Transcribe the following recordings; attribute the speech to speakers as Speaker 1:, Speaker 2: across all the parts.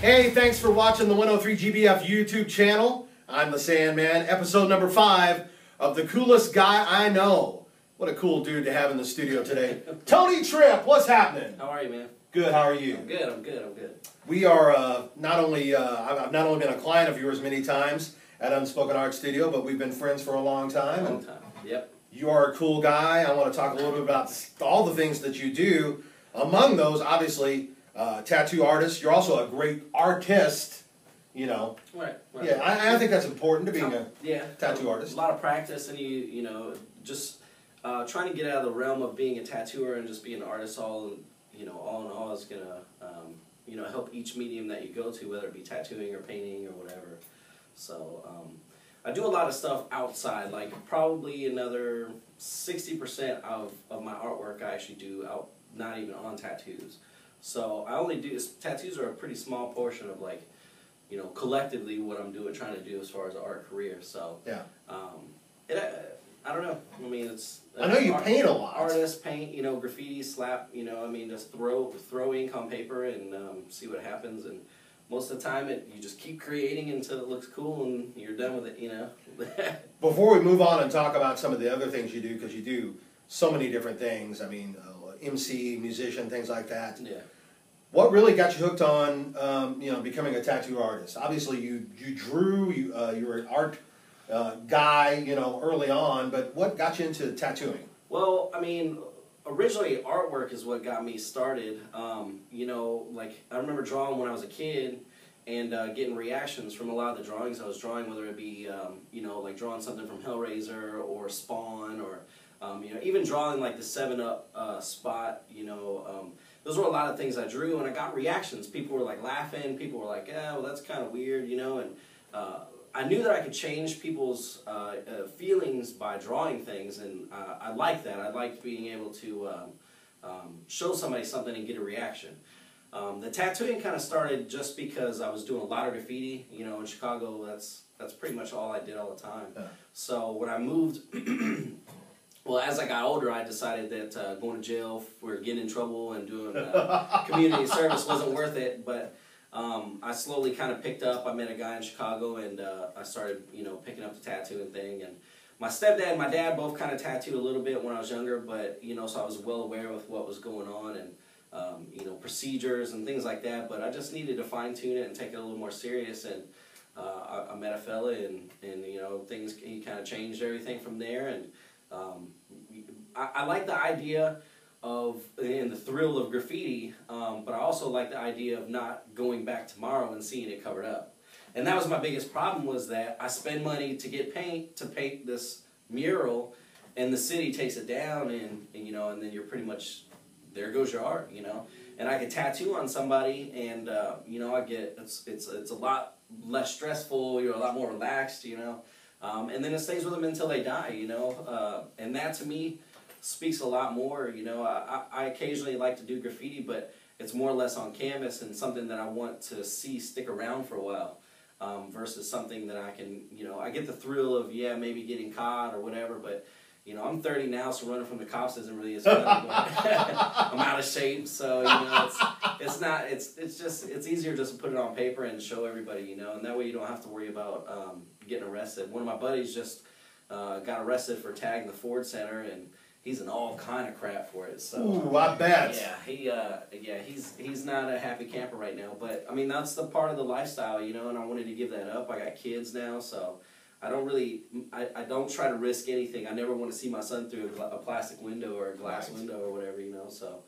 Speaker 1: Hey, thanks for watching the 103 GBF YouTube channel. I'm the Sandman, episode number 5 of The Coolest Guy I Know. What a cool dude to have in the studio today. Tony Tripp, what's happening?
Speaker 2: How are you, man?
Speaker 1: Good, how are you?
Speaker 2: I'm good.
Speaker 1: We are not only, I've not only been a client of yours many times at Unspoken Art Studio, but we've been friends for a long time.
Speaker 2: Yep.
Speaker 1: You are a cool guy. I want to talk a little bit about all the things that you do. Among those, obviously, tattoo artist. You're also a great artist, you know.
Speaker 2: Right.
Speaker 1: Yeah, I think that's important to being a tattoo artist. A
Speaker 2: lot of practice, and you know, just trying to get out of the realm of being a tattooer and just being an artist. All in all is gonna help each medium that you go to, whether it be tattooing or painting or whatever. So I do a lot of stuff outside, like probably another 60% of my artwork I actually do out, not even on tattoos. So I only do, tattoos are a pretty small portion of, like, you know, collectively what I'm trying to do as far as an art career. So
Speaker 1: yeah,
Speaker 2: I don't know. I mean, it's.
Speaker 1: I know you paint a lot.
Speaker 2: Artists paint, you know, graffiti, slap, you know. I mean, just throw ink on paper and see what happens. And most of the time, you just keep creating until it looks cool and you're done with it, you know.
Speaker 1: Before we move on and talk about some of the other things you do, because you do so many different things. I mean, MC, musician, things like that.
Speaker 2: Yeah.
Speaker 1: What really got you hooked on, becoming a tattoo artist? Obviously, you drew. You were an art guy, you know, early on. But what got you into tattooing?
Speaker 2: Well, I mean, originally artwork is what got me started. You know, like I remember drawing when I was a kid and getting reactions from a lot of the drawings I was drawing, whether it be like drawing something from Hellraiser or Spawn or even drawing like the 7-Up spot, those were a lot of things I drew, and I got reactions. People were like laughing, people were like, yeah, well, that's kind of weird, you know, and I knew that I could change people's feelings by drawing things, and I liked that. I liked being able to show somebody something and get a reaction. The tattooing kind of started just because I was doing a lot of graffiti, you know, in Chicago. That's pretty much all I did all the time. Yeah. So when I moved, well, as I got older, I decided that going to jail for getting in trouble and doing community service wasn't worth it. But I slowly kind of picked up. I met a guy in Chicago, and I started, picking up the tattooing thing. And my stepdad and my dad both kind of tattooed a little bit when I was younger, but so I was well aware of what was going on and procedures and things like that. But I just needed to fine tune it and take it a little more serious. And I met a fella, and he kind of changed everything from there. And I like the idea of and the thrill of graffiti, but I also like the idea of not going back tomorrow and seeing it covered up. And that was my biggest problem, was that I spend money to get paint to paint this mural, and the city takes it down, and then you're pretty much, there goes your art, And I could tattoo on somebody, and I get it's a lot less stressful. You're a lot more relaxed, and then it stays with them until they die, and that to me speaks a lot more. I occasionally like to do graffiti, but it's more or less on canvas and something that I want to see stick around for a while, versus something that I can, I get the thrill of, maybe getting caught or whatever, but I'm 30 now, so running from the cops isn't really as fun. I'm out of shape, so it's easier just to put it on paper and show everybody, and that way you don't have to worry about getting arrested. One of my buddies just got arrested for tagging the Ford Center, and he's in all kind of crap for it. So
Speaker 1: ooh, I bet.
Speaker 2: Yeah, he's not a happy camper right now. But I mean, that's the part of the lifestyle, and I wanted to give that up. I got kids now, so I don't try to risk anything. I never want to see my son through a plastic window or a glass window or whatever, So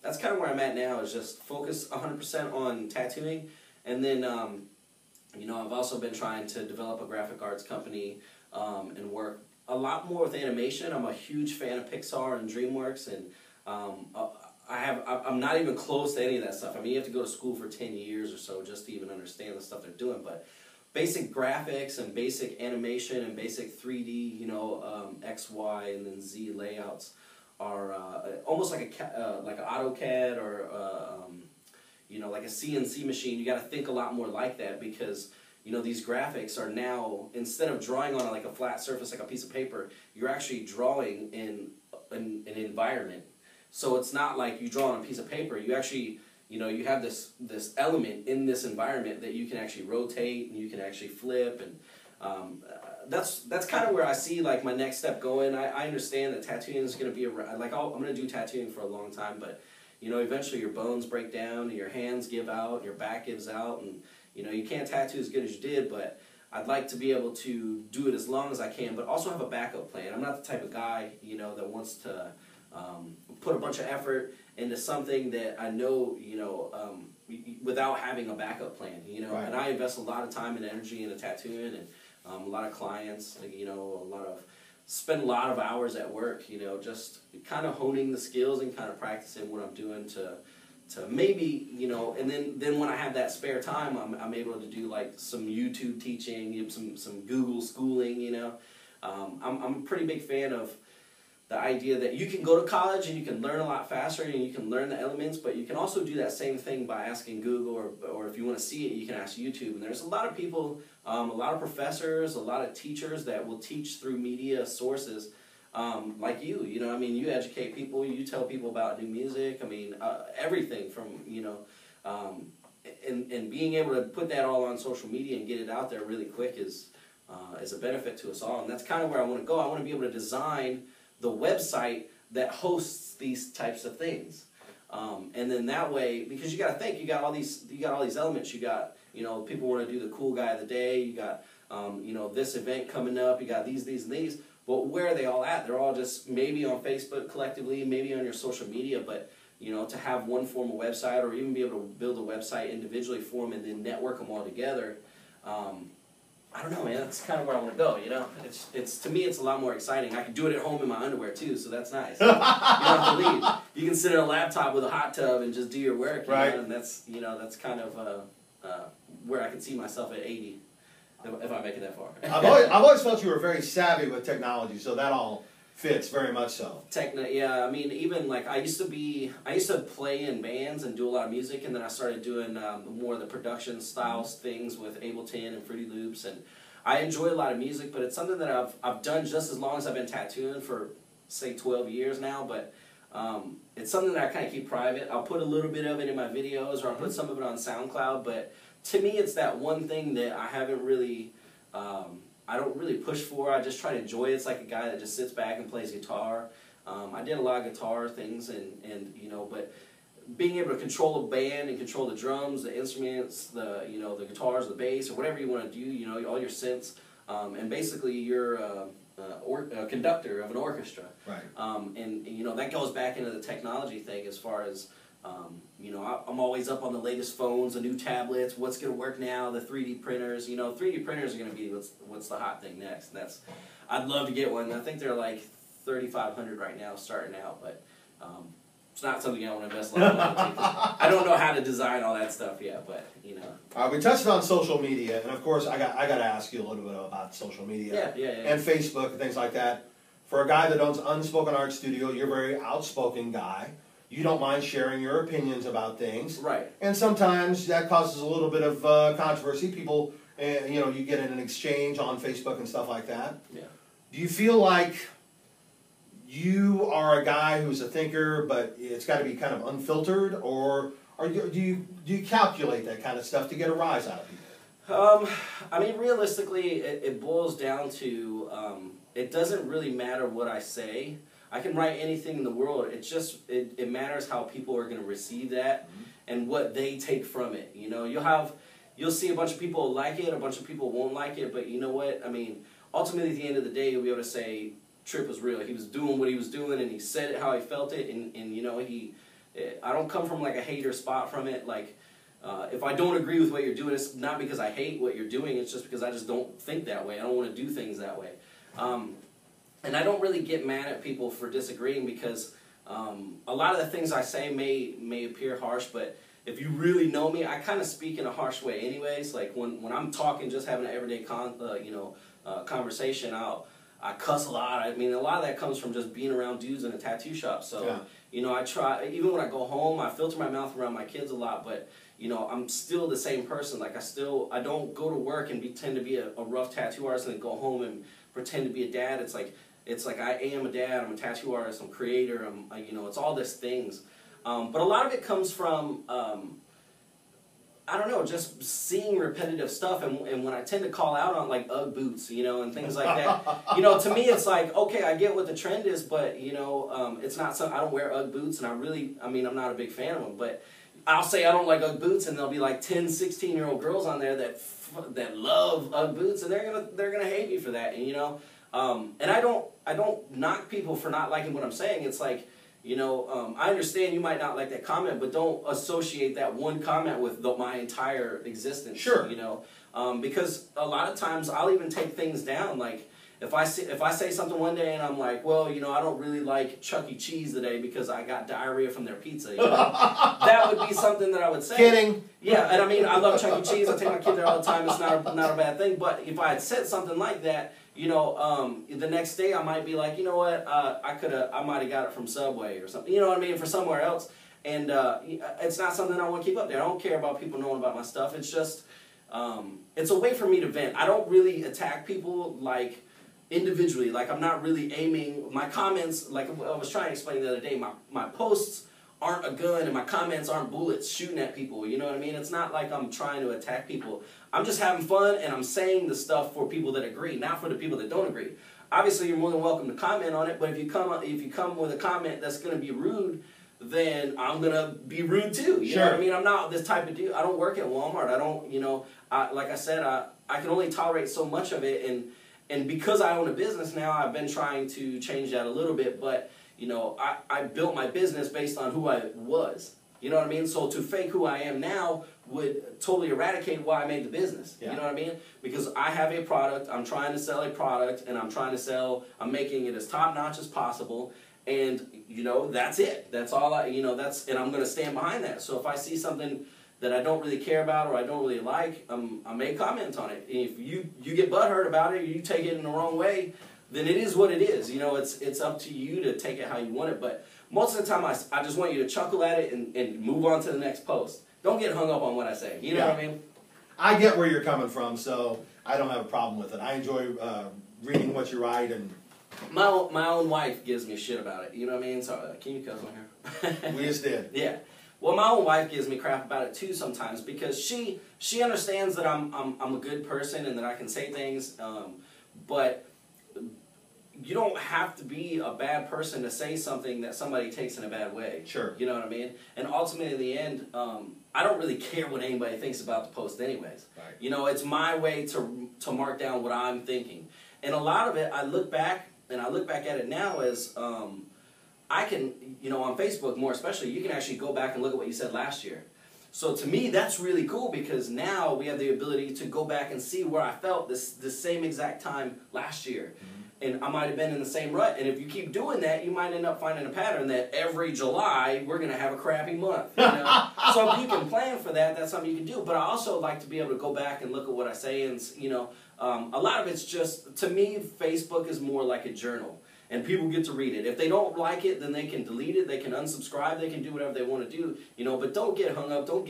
Speaker 2: that's kind of where I'm at now, is just focus 100% on tattooing. And then, I've also been trying to develop a graphic arts company and work a lot more with animation. I'm a huge fan of Pixar and DreamWorks, and I'm not even close to any of that stuff. I mean, you have to go to school for 10 years or so just to even understand the stuff they're doing, but basic graphics and basic animation and basic 3D, X, Y, and then Z layouts are almost like an AutoCAD or like a CNC machine. You got to think a lot more like that, because these graphics are now, instead of drawing on like a flat surface like a piece of paper, you're actually drawing in an environment. So it's not like you draw on a piece of paper. You actually you know, you have this element in this environment that you can actually rotate and you can actually flip, and that's kind of where I see like my next step going. I understand that tattooing is going to be I'm going to do tattooing for a long time, but you know, eventually your bones break down and your hands give out and your back gives out, and you know, you can't tattoo as good as you did, but I'd like to be able to do it as long as I can, but also have a backup plan. I'm not the type of guy, you know, that wants to put a bunch of effort into something that I know, you know, without having a backup plan, you know. Right. And I invest a lot of time and energy into tattooing, and a lot of clients, you know, spend a lot of hours at work, you know, just kind of honing the skills and kind of practicing what I'm doing to maybe, you know, and then when I have that spare time, I'm able to do like some YouTube teaching, you know, some Google schooling, you know. I'm a pretty big fan of the idea that you can go to college and you can learn a lot faster and you can learn the elements, but you can also do that same thing by asking Google, or if you want to see it, you can ask YouTube. And there's a lot of people, a lot of professors, a lot of teachers that will teach through media sources, like you know, I mean, you educate people, you tell people about new music, I mean, everything from, you know, and being able to put that all on social media and get it out there really quick is a benefit to us all. And that's kind of where I want to go. I want to be able to design the website that hosts these types of things, and then that way, because you got to think, you got all these elements. You got, you know, people want to do the cool guy of the day. You got, you know, this event coming up. You got these, and these. But where are they all at? They're all just maybe on Facebook collectively, maybe on your social media. But you know, to have one formal website, or even be able to build a website individually for them and then network them all together. I don't know, man. That's kind of where I want to go. You know, it's to me, it's a lot more exciting. I can do it at home in my underwear too, so that's nice. You don't have to leave. You can sit at a laptop with a hot tub and just do your work. You know? And that's, you know, that's kind of where I can see myself at 80, if I make it that far.
Speaker 1: I've always felt you were very savvy with technology, so that all fits very much so.
Speaker 2: Yeah, I mean, even like I used to play in bands and do a lot of music, and then I started doing more of the production styles things with Ableton and Fruity Loops, and I enjoy a lot of music, but it's something that I've done just as long as I've been tattooing, for say 12 years now, but it's something that I kind of keep private. I'll put a little bit of it in my videos, or I'll put some of it on SoundCloud, but to me it's that one thing that I haven't really I don't really push for. I just try to enjoy it. It's like a guy that just sits back and plays guitar. I did a lot of guitar things, and you know, but being able to control a band and control the drums, the instruments, the, you know, the guitars, the bass, or whatever you want to do, you know, all your synths, and basically you're a conductor of an orchestra.
Speaker 1: Right.
Speaker 2: And you know, that goes back into the technology thing as far as, you know, I'm always up on the latest phones, the new tablets, what's going to work now, the 3D printers. You know, 3D printers are going to be what's the hot thing next. And I'd love to get one. I think they're like $3,500 right now, starting out, but it's not something I want to invest a lot of money into. I don't know how to design all that stuff yet, but you know.
Speaker 1: We touched on social media, and of course, I got to ask you a little bit about social media, and Facebook and things like that. For a guy that owns Unspoken Art Studio, you're a very outspoken guy. You don't mind sharing your opinions about things.
Speaker 2: Right.
Speaker 1: And sometimes that causes a little bit of controversy. People, you know, you get in an exchange on Facebook and stuff like that.
Speaker 2: Yeah.
Speaker 1: Do you feel like you are a guy who's a thinker, but it's got to be kind of unfiltered, or do you calculate that kind of stuff to get a rise out of people?
Speaker 2: I mean, realistically, it boils down to it doesn't really matter what I say. I can write anything in the world. It's just it matters how people are going to receive that and what they take from it. You know, you'll see a bunch of people like it, a bunch of people won't like it, but you know what? I mean, ultimately, at the end of the day, you'll be able to say Trip was real. He was doing what he was doing, and he said it how he felt it, and you know, I don't come from like a hater spot from it. Like, if I don't agree with what you're doing, it's not because I hate what you're doing. It's just because I just don't think that way. I don't want to do things that way. And I don't really get mad at people for disagreeing, because a lot of the things I say may appear harsh, but if you really know me, I kind of speak in a harsh way anyways. Like when I'm talking, just having an everyday conversation, I cuss a lot. I mean, a lot of that comes from just being around dudes in a tattoo shop. So, you know, I try, even when I go home, I filter my mouth around my kids a lot, but you know, I'm still the same person. Like I don't go to work and pretend to be a rough tattoo artist and then go home and pretend to be a dad. It's like I am a dad. I'm a tattoo artist. I'm a creator. You know, it's all these things. But a lot of it comes from, I don't know, just seeing repetitive stuff, and when I tend to call out on like Ugg boots, you know, and things like that, you know, to me it's like, okay, I get what the trend is, but you know, it's not something, I don't wear Ugg boots, and I'm not a big fan of them, but I'll say I don't like Ugg boots, and there'll be like 10, 16-year-old girls on there that love Ugg boots, and they're gonna hate me for that, and you know, and I don't knock people for not liking what I'm saying. It's like, you know, I understand you might not like that comment, but don't associate that one comment with my entire existence.
Speaker 1: Sure.
Speaker 2: You know, because a lot of times I'll even take things down. Like if I say something one day and I'm like, well, you know, I don't really like Chuck E. Cheese today because I got diarrhea from their pizza. You know? That would be something that I would say.
Speaker 1: Kidding.
Speaker 2: Yeah, and I mean, I love Chuck E. Cheese. I take my kid there all the time. It's not a bad thing. But if I had said something like that, you know, the next day I might be like, you know what, I might have got it from Subway or something, you know what I mean, for somewhere else, and it's not something I want to keep up there. I don't care about people knowing about my stuff. It's just, it's a way for me to vent. I don't really attack people, like, individually. Like, I'm not really aiming, my comments, like I was trying to explain the other day, my posts aren't a gun and my comments aren't bullets shooting at people, you know what I mean? It's not like I'm trying to attack people. I'm just having fun, and I'm saying the stuff for people that agree, not for the people that don't agree. Obviously, you're more than welcome to comment on it, but if you come with a comment that's going to be rude, then I'm going to be rude too. You know what I mean? I'm not this type of dude. I don't work at Walmart. I don't, you know, like I said, I can only tolerate so much of it, and because I own a business now, I've been trying to change that a little bit, but you know, I built my business based on who I was. You know what I mean? So to fake who I am now would totally eradicate why I made the business. Yeah. You know what I mean? Because I have a product, I'm trying to sell a product, and I'm making it as top-notch as possible, and, you know, that's it. That's all and I'm going to stand behind that. So if I see something that I don't really care about or I don't really like, I may comment on it. If you get butthurt about it, or you take it in the wrong way, then it is what it is. You know, it's up to you to take it how you want it. But most of the time, I just want you to chuckle at it and move on to the next post. Don't get hung up on what I say. You know what I mean?
Speaker 1: I get where you're coming from, so I don't have a problem with it. I enjoy reading what you write. And
Speaker 2: my own wife gives me shit about it. You know what I mean? So can you cuss on here?
Speaker 1: We just did.
Speaker 2: Yeah. Well, my own wife gives me crap about it too sometimes, because she understands that I'm a good person and that I can say things, but you don't have to be a bad person to say something that somebody takes in a bad way.
Speaker 1: Sure.
Speaker 2: You know what I mean? And ultimately, in the end, I don't really care what anybody thinks about the post anyways.
Speaker 1: Right.
Speaker 2: You know, it's my way to mark down what I'm thinking. And a lot of it, I look back at it now as, I can, you know, on Facebook more especially, you can actually go back and look at what you said last year. So to me, that's really cool, because now we have the ability to go back and see where I felt this same exact time last year. Mm-hmm. And I might have been in the same rut. And if you keep doing that, you might end up finding a pattern that every July, we're going to have a crappy month. You know? So if you can plan for that, that's something you can do. But I also like to be able to go back and look at what I say. And, you know, a lot of it's just, to me, Facebook is more like a journal. And people get to read it. If they don't like it, then they can delete it. They can unsubscribe. They can do whatever they want to do. You know, but don't get hung up. Don't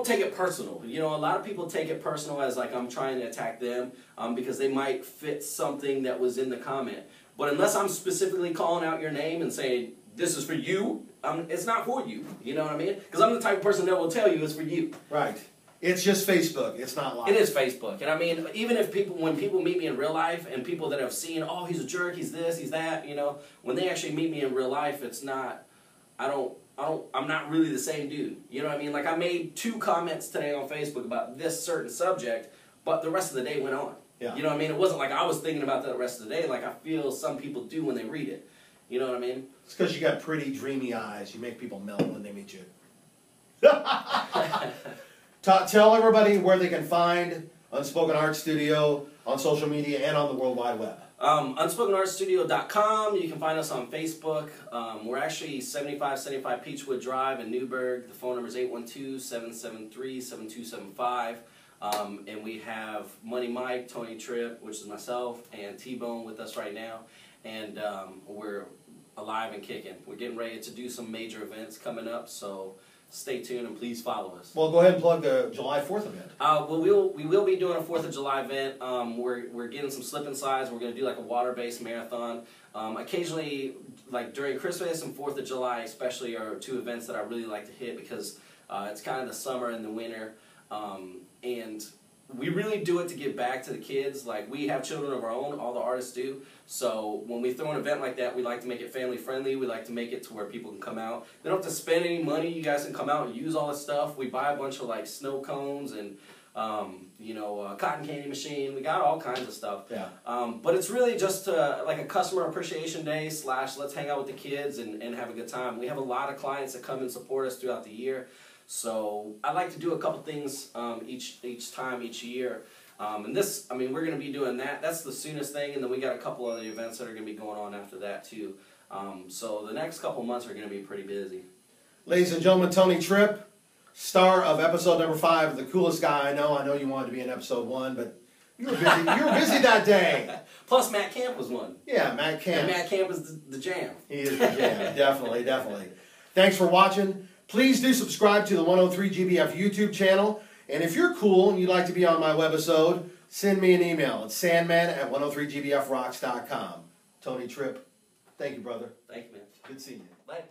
Speaker 2: take it personal. You know, a lot of people take it personal as like I'm trying to attack them because they might fit something that was in the comment. But unless I'm specifically calling out your name and saying, this is for you, it's not for you. You know what I mean? Because I'm the type of person that will tell you it's for you.
Speaker 1: Right. It's just Facebook. It's not live.
Speaker 2: It is Facebook. And I mean, even if when people meet me in real life, and people that have seen, oh, he's a jerk, he's this, he's that, you know, when they actually meet me in real life, it's not, I'm not really the same dude. You know what I mean? Like, I made 2 comments today on Facebook about this certain subject, but the rest of the day went on.
Speaker 1: Yeah.
Speaker 2: You know what I mean? It wasn't like I was thinking about that the rest of the day, like I feel some people do when they read it. You know what I mean?
Speaker 1: It's because you got pretty, dreamy eyes. You make people melt when they meet you. Tell everybody where they can find Unspoken Art Studio on social media and on the World Wide Web.
Speaker 2: UnspokenArtStudio.com. You can find us on Facebook. We're actually 7575 Peachwood Drive in Newburgh. The phone number is 812-773-7275. And we have Money Mike, Tony Tripp, which is myself, and T-Bone with us right now. And we're alive and kicking. We're getting ready to do some major events coming up, so stay tuned and please follow us.
Speaker 1: Well, go ahead and plug the July 4th event.
Speaker 2: Well, we will be doing a 4th of July event. We're getting some slip and slides. We're going to do like a water-based marathon. Occasionally, like during Christmas and 4th of July especially are two events that I really like to hit because it's kind of the summer and the winter, and we really do it to give back to the kids. Like, we have children of our own, all the artists do. So when we throw an event like that, we like to make it family friendly. We like to make it to where people can come out. They don't have to spend any money. You guys can come out and use all this stuff. We buy a bunch of like snow cones and cotton candy machine. We got all kinds of stuff.
Speaker 1: Yeah.
Speaker 2: But it's really just like a customer appreciation day / let's hang out with the kids and have a good time. We have a lot of clients that come and support us throughout the year. So I like to do a couple things each year. And this, I mean, we're going to be doing that. That's the soonest thing, and then we got a couple other events that are going to be going on after that too. So the next couple months are going to be pretty busy.
Speaker 1: Ladies and gentlemen, Tony Tripp, star of episode number 5 of The Coolest Guy I Know. I know you wanted to be in episode 1, but you were busy. You were busy that day.
Speaker 2: Plus, Matt Camp was one.
Speaker 1: Yeah, Matt Camp.
Speaker 2: And Matt Camp is the jam.
Speaker 1: He is the jam. Definitely, definitely. Thanks for watching. Please do subscribe to the 103 GBF YouTube channel. And if you're cool and you'd like to be on my webisode, send me an email. It's sandman@103gbfrocks.com. Tony Tripp, thank you, brother.
Speaker 2: Thank you, man.
Speaker 1: Good seeing you.
Speaker 2: Bye.